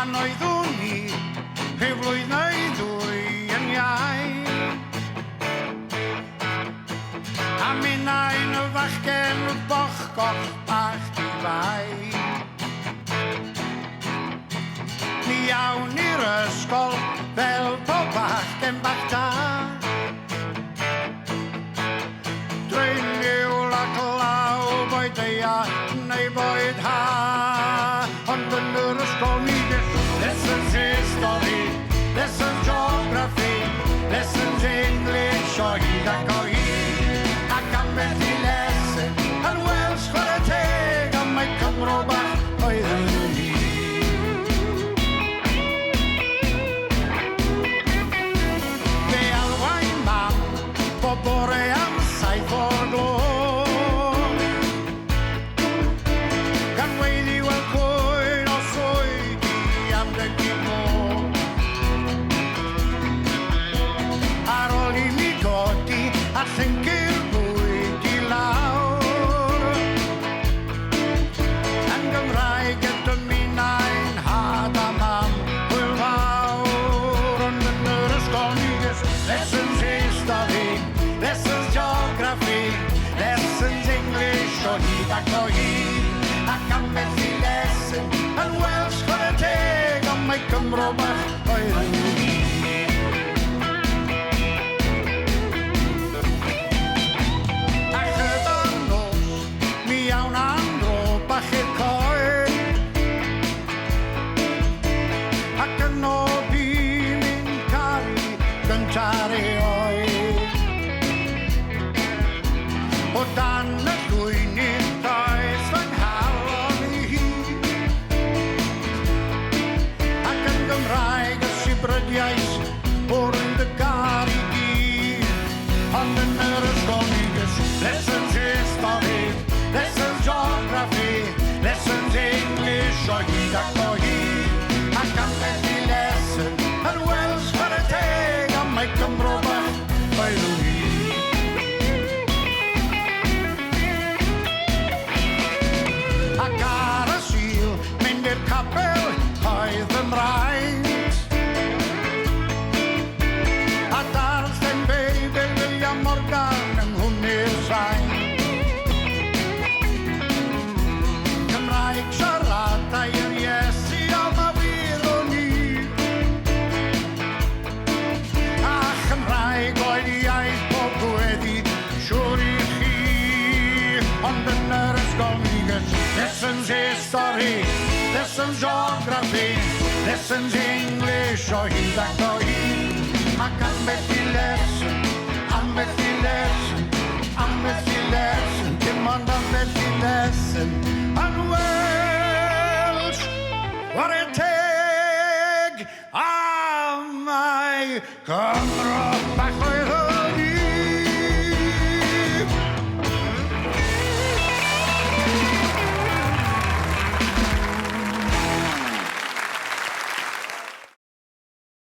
Pan oeddwn ni rhyw flwydd neu ddwy yn iau, a minnau'n y fachgen bochgoch bach di fai. Ni awn i'r ysgol fel pob bachgen bach da, dreiniwl a glaw boed eia neu boed ha. Ond yn yr ysgol ni lessons history, lessons geography, lessons English o hyd ac o hyd, ac ambell i lesson yn Welsh chwarae teg am mae Cymro bach oeddwn ni. Fe alwai mam bob bore am 7 o'r gloch, gan weiddi weld cwyn o swyddi am degid môr. Ar ôl i mi godi a llyngyr bwyd i lawr, yn Gymraeg y dymunau'n had a mam hwyl fawr. Ond yn yr ysgol ni lessons history, lessons geography, lessons English o hyd ac o hyd, ac ambell i lesson yn Welsh chwarae teg am mae Cymro bach oeddwn ni. Ac yda'r nos mi awn am dro bach i'r coed, ac yno bu mi'n caru gyntar oed. O dan y llwyni does fy nghalon i hyd, ac yn Gymraeg y sibrydiaeth o'r yn dy gar i gyd. Ond yn yr ysgol ni lessons history, lessons geography, lessons English o hyd ac o hyd, ac ambell i lesson yn Welsh chwarae teg am mae Cymro bach oeddwn ni. Ac ar y Sul mynd i'r capel oedd yn raint, a darllen Beibl William Morgan yng nghwmni'r sain. Cymraeg siaradau i'r Iesu am a wyddwn ni, a Chymraeg oedd iaith bob gweddi siwr i chi. Ond yn yr ysgol ni lessons history, lessons geography, lessons English o hyd ac o hyd, ac ambell i lesson, ambell i lesson, ambell i lesson, dim ond ambell i lesson yn Welsh chwarae teg am mae Cymro.